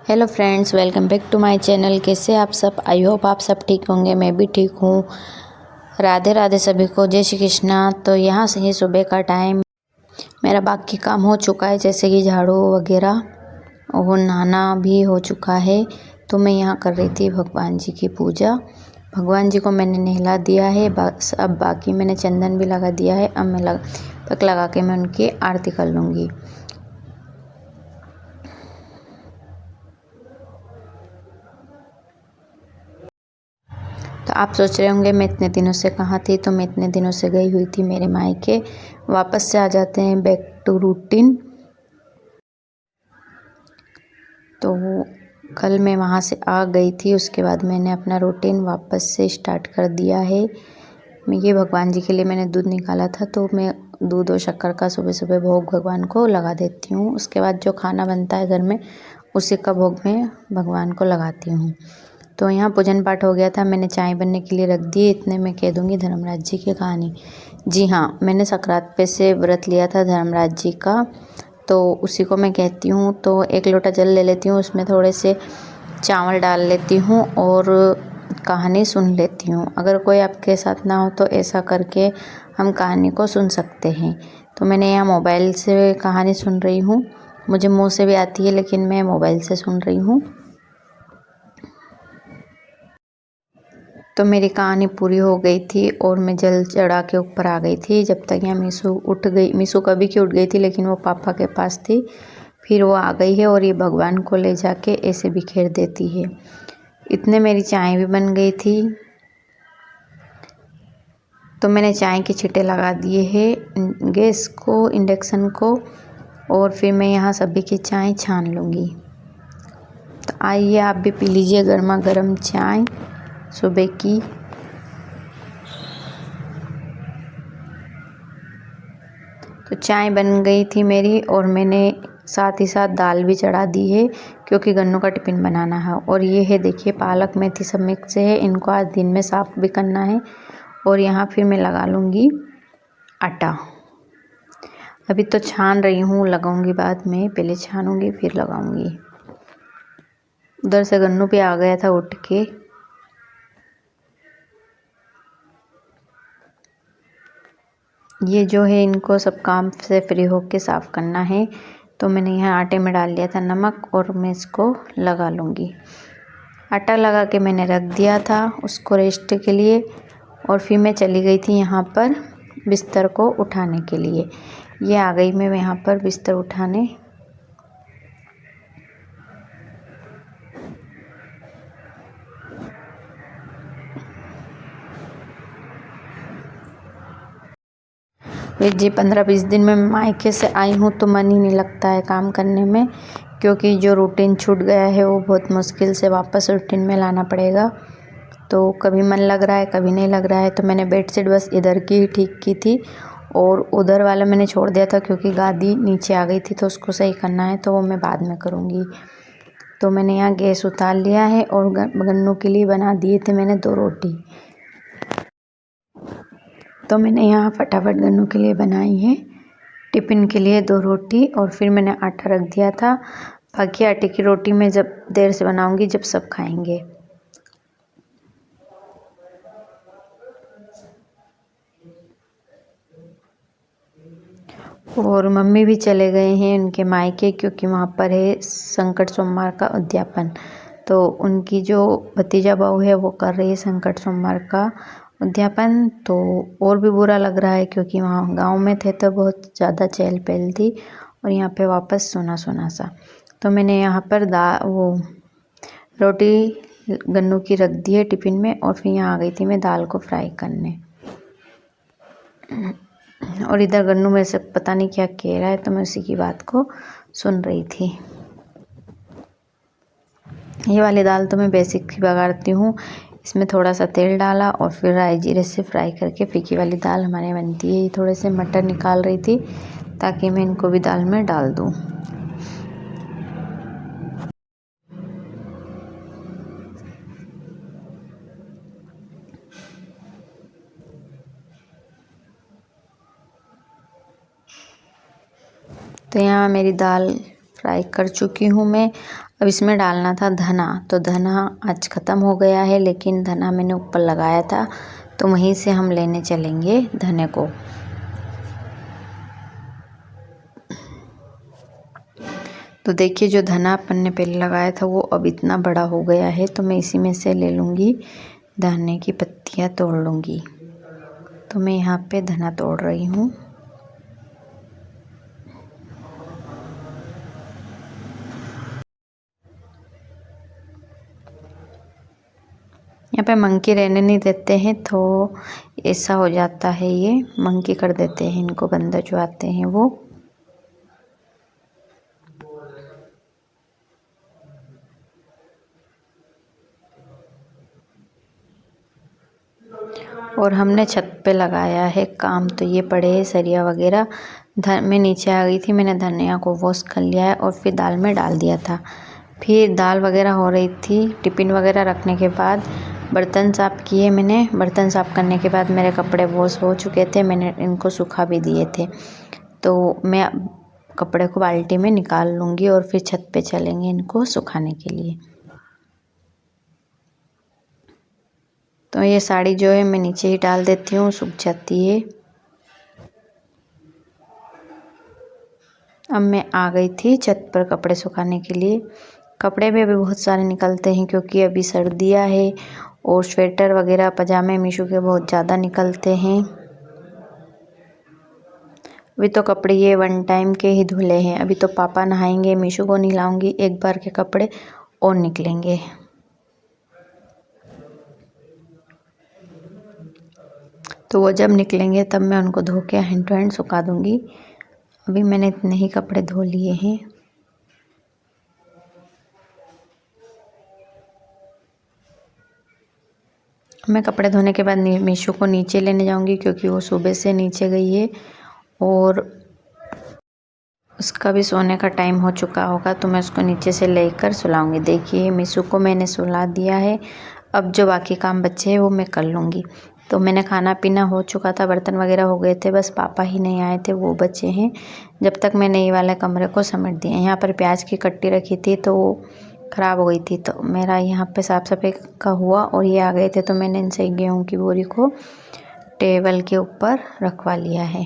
Hello friends, welcome back to my channel. कैसे आप सब? आई होप आप सब ठीक होंगे। मैं भी ठीक हूँ। राधे राधे सभी को, जय श्री कृष्णा। तो यहाँ से ही सुबह का टाइम मेरा बाकी काम हो चुका है, जैसे कि झाड़ू वगैरह और नहाना भी हो चुका है। तो मैं यहाँ कर रही थी भगवान जी की पूजा। भगवान जी को मैंने नहला दिया है, बस अब बाकी मैंने चंदन भी लगा दिया है। अब मैं तक लगा के मैं उनकी आरती कर लूँगी। तो आप सोच रहे होंगे मैं इतने दिनों से कहाँ थी। तो मैं इतने दिनों से गई हुई थी मेरे मायके। वापस से आ जाते हैं बैक टू रूटीन। तो कल मैं वहाँ से आ गई थी, उसके बाद मैंने अपना रूटीन वापस से स्टार्ट कर दिया है। मैं ये भगवान जी के लिए मैंने दूध निकाला था, तो मैं दूध और शक्कर का सुबह सुबह भोग भगवान को लगा देती हूँ। उसके बाद जो खाना बनता है घर में, उसी का भोग मैं भगवान को लगाती हूँ। तो यहाँ पूजन पाठ हो गया था, मैंने चाय बनने के लिए रख दी। इतने में कह दूँगी धर्मराज जी की कहानी। जी हाँ, मैंने संक्रांत पे से व्रत लिया था धर्मराज जी का, तो उसी को मैं कहती हूँ। तो एक लोटा जल ले लेती हूँ, उसमें थोड़े से चावल डाल लेती हूँ और कहानी सुन लेती हूँ। अगर कोई आपके साथ ना हो तो ऐसा करके हम कहानी को सुन सकते हैं। तो मैंने यहाँ मोबाइल से कहानी सुन रही हूँ। मुझे मुँह से भी आती है, लेकिन मैं मोबाइल से सुन रही हूँ। तो मेरी कहानी पूरी हो गई थी और मैं जल चढ़ा के ऊपर आ गई थी। जब तक यहाँ मीशू उठ गई, मीशू कभी की उठ गई थी, लेकिन वो पापा के पास थी। फिर वो आ गई है और ये भगवान को ले जाके ऐसे बिखेर देती है। इतने मेरी चाय भी बन गई थी। तो मैंने चाय के छींटे लगा दिए हैं गैस को, इंडक्शन को, और फिर मैं यहाँ सभी की चाय छान लूँगी। तो आइए आप भी पी लीजिए गर्मा गर्म चाय सुबह की। तो चाय बन गई थी मेरी और मैंने साथ ही साथ दाल भी चढ़ा दी है, क्योंकि गन्नू का टिफ़िन बनाना है। और ये है, देखिए, पालक मेथी सब मिक्स है। इनको आज दिन में साफ़ भी करना है। और यहाँ फिर मैं लगा लूँगी आटा। अभी तो छान रही हूँ, लगाऊंगी बाद में। पहले छानूंगी फिर लगाऊंगी। उधर से गन्नू पे आ गया था उठ के। ये जो है, इनको सब काम से फ्री होके साफ़ करना है। तो मैंने यहाँ आटे में डाल लिया था नमक और मैं इसको लगा लूँगी। आटा लगा के मैंने रख दिया था उसको रेस्ट के लिए। और फिर मैं चली गई थी यहाँ पर बिस्तर को उठाने के लिए। ये आ गई मैं यहाँ पर बिस्तर उठाने। जी 15-20 दिन में मायके से आई हूँ तो मन ही नहीं लगता है काम करने में, क्योंकि जो रूटीन छूट गया है वो बहुत मुश्किल से वापस रूटीन में लाना पड़ेगा। तो कभी मन लग रहा है, कभी नहीं लग रहा है। तो मैंने बेडशीट बस इधर की ही ठीक की थी और उधर वाला मैंने छोड़ दिया था, क्योंकि गादी नीचे आ गई थी तो उसको सही करना है, तो वो मैं बाद में करूँगी। तो मैंने यहाँ गैस उतार लिया है और गन्नू के लिए बना दिए थे मैंने 2 रोटी। तो मैंने यहाँ फटाफट गन्नू के लिए बनाई है, टिफ़िन के लिए 2 रोटी। और फिर मैंने आटा रख दिया था। बाकी आटे की रोटी मैं जब देर से बनाऊंगी, जब सब खाएंगे। और मम्मी भी चले गए हैं उनके मायके, क्योंकि वहाँ पर है संकट सोमवार का उद्यापन। तो उनकी जो भतीजा बहू है वो कर रही है संकट सोमवार का उद्यापन। तो और भी बुरा लग रहा है, क्योंकि वहाँ गांव में थे तो बहुत ज़्यादा चहल पहल थी और यहाँ पे वापस सोना सोना सा। तो मैंने यहाँ पर वो रोटी गन्नू की रख दी है टिफ़िन में। और फिर यहाँ आ गई थी मैं दाल को फ्राई करने। और इधर गन्नू मेरे से पता नहीं क्या कह रहा है, तो मैं उसी की बात को सुन रही थी। ये वाली दाल तो मैं बेसिक ही बघारती हूँ। इसमें थोड़ा सा तेल डाला और फिर राई जीरे से फ्राई करके फीकी वाली दाल हमारे बनती है। ये थोड़े से मटर निकाल रही थी ताकि मैं इनको भी दाल में डाल दूँ। तो यहाँ मेरी दाल फ्राई कर चुकी हूँ मैं। अब इसमें डालना था धना, तो धना आज ख़त्म हो गया है, लेकिन धना मैंने ऊपर लगाया था, तो वहीं से हम लेने चलेंगे धने को। तो देखिए जो धना अपन ने पहले लगाया था वो अब इतना बड़ा हो गया है, तो मैं इसी में से ले लूँगी, धने की पत्तियाँ तोड़ लूँगी। तो मैं यहाँ पे धना तोड़ रही हूँ। यहाँ पे मंकी रहने नहीं देते हैं, तो ऐसा हो जाता है, ये मंकी कर देते हैं इनको, बंदर जो आते हैं वो। और हमने छत पे लगाया है काम, तो ये पड़े हैं सरिया वगैरह। मैं नीचे आ गई थी, मैंने धनिया को वॉश कर लिया है और फिर दाल में डाल दिया था। फिर दाल वगैरह हो रही थी, टिफ़िन वगैरह रखने के बाद बर्तन साफ़ किए मैंने। बर्तन साफ़ करने के बाद मेरे कपड़े वॉश हो चुके थे, मैंने इनको सुखा भी दिए थे। तो मैं कपड़े को बाल्टी में निकाल लूँगी और फिर छत पे चलेंगे इनको सुखाने के लिए। तो ये साड़ी जो है मैं नीचे ही डाल देती हूँ, सूख जाती है। अब मैं आ गई थी छत पर कपड़े सुखाने के लिए। कपड़े भी अभी बहुत सारे निकलते हैं क्योंकि अभी सर्दियाँ है, और स्वेटर वगैरह पजामे मीशो के बहुत ज़्यादा निकलते हैं। अभी तो कपड़े ये वन टाइम के ही धुले हैं, अभी तो पापा नहाएंगे, मीशो को नहलाऊंगी, एक बार के कपड़े और निकलेंगे। तो वो जब निकलेंगे तब मैं उनको धो के हैंड टू हैंड सुखा दूँगी। अभी मैंने इतने ही कपड़े धो लिए हैं। मैं कपड़े धोने के बाद मीशो को नीचे लेने जाऊंगी क्योंकि वो सुबह से नीचे गई है और उसका भी सोने का टाइम हो चुका होगा, तो मैं उसको नीचे से लेकर सुलाऊंगी। देखिए मीशो को मैंने सुला दिया है। अब जो बाकी काम बचे हैं वो मैं कर लूँगी। तो मैंने खाना पीना हो चुका था, बर्तन वगैरह हो गए थे, बस पापा ही नहीं आए थे, वो बचे हैं। जब तक मैंने ये वाले कमरे को समेट दिया। यहाँ पर प्याज की कट्टी रखी थी तो वो ख़राब हो गई थी, तो मेरा यहाँ पे साफ़ सफाई का हुआ और ये आ गए थे, तो मैंने इनसे गेहूँ की बोरी को टेबल के ऊपर रखवा लिया है।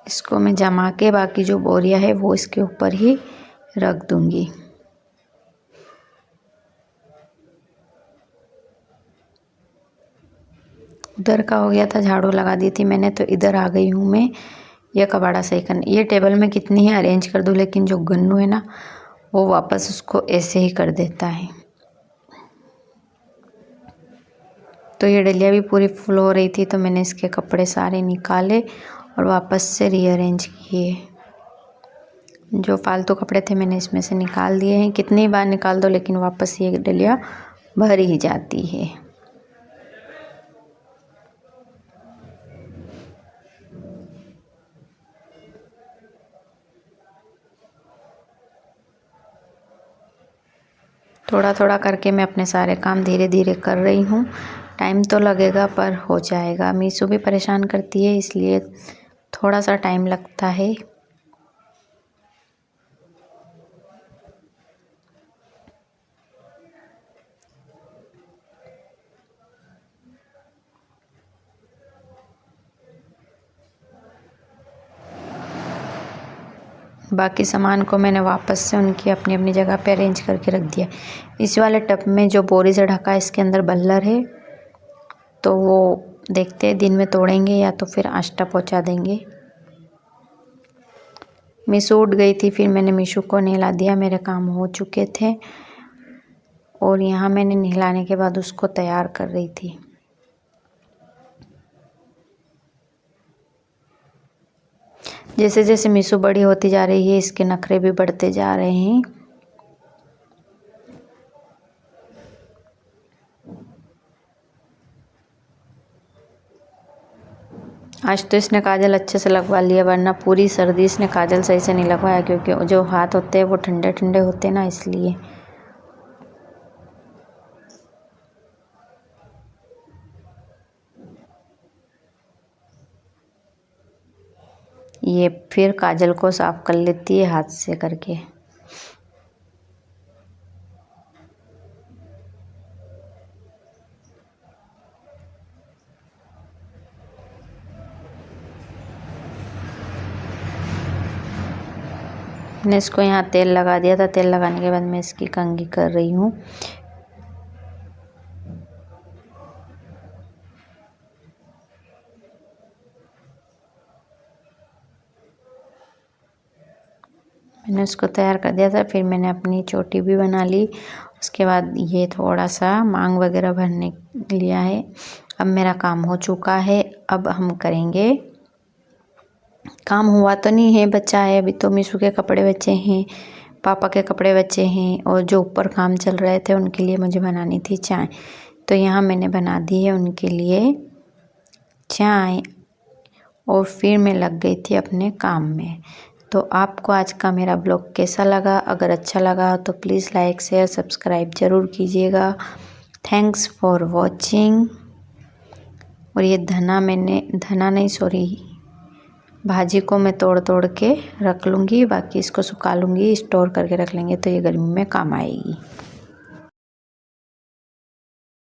इसको मैं जमा के बाकी जो बोरियां है वो इसके ऊपर ही रख दूंगी। उधर का हो गया था, झाड़ू लगा दी थी मैंने, तो इधर आ गई हूँ मैं यह कबाड़ा सही करने। ये टेबल में कितनी ही अरेंज कर दूँ, लेकिन जो गन्नू है ना वो वापस उसको ऐसे ही कर देता है। तो ये डलिया भी पूरी फुल हो रही थी, तो मैंने इसके कपड़े सारे निकाले और वापस से रीअरेंज किए। जो फालतू कपड़े थे मैंने इसमें से निकाल दिए हैं। कितनी बार निकाल दो लेकिन वापस ये डलिया भर ही जाती है। थोड़ा थोड़ा करके मैं अपने सारे काम धीरे धीरे कर रही हूँ। टाइम तो लगेगा पर हो जाएगा। मीशू भी परेशान करती है, इसलिए थोड़ा सा टाइम लगता है। बाकी सामान को मैंने वापस से उनकी अपनी अपनी जगह पे अरेंज करके रख दिया। इस वाले टब में जो बोरी से ढका है इसके अंदर बल्लर है, तो वो देखते हैं दिन में तोड़ेंगे या तो फिर आष्टा पहुंचा देंगे। मीशू उठ गई थी, फिर मैंने मीशू को नहला दिया, मेरे काम हो चुके थे। और यहाँ मैंने नहलाने के बाद उसको तैयार कर रही थी। जैसे जैसे मीशू बड़ी होती जा रही है इसके नखरे भी बढ़ते जा रहे हैं। आज तो इसने काजल अच्छे से लगवा लिया, वरना पूरी सर्दी इसने काजल सही से नहीं लगवाया, क्योंकि जो हाथ होते हैं वो ठंडे ठंडे होते हैं ना, इसलिए। ये फिर काजल को साफ कर लेती है हाथ से करके। मैंने इसको यहाँ तेल लगा दिया था। तेल लगाने के बाद मैं इसकी कंघी कर रही हूँ। मैंने उसको तैयार कर दिया था। फिर मैंने अपनी चोटी भी बना ली। उसके बाद ये थोड़ा सा मांग वगैरह भरने लिया है। अब मेरा काम हो चुका है। अब हम करेंगे, काम हुआ तो नहीं है, बच्चा है अभी तो। मीशू के कपड़े बचे हैं, पापा के कपड़े बचे हैं, और जो ऊपर काम चल रहे थे उनके लिए मुझे बनानी थी चाय। तो यहाँ मैंने बना दी है उनके लिए चाय, और फिर मैं लग गई थी अपने काम में। तो आपको आज का मेरा ब्लॉग कैसा लगा? अगर अच्छा लगा तो प्लीज़ लाइक शेयर सब्सक्राइब ज़रूर कीजिएगा। Thanks for watching. और ये भाजी को मैं तोड़ तोड़ के रख लूँगी, बाकी इसको सुखा लूँगी, स्टोर करके रख लेंगे तो ये गर्मी में काम आएगी।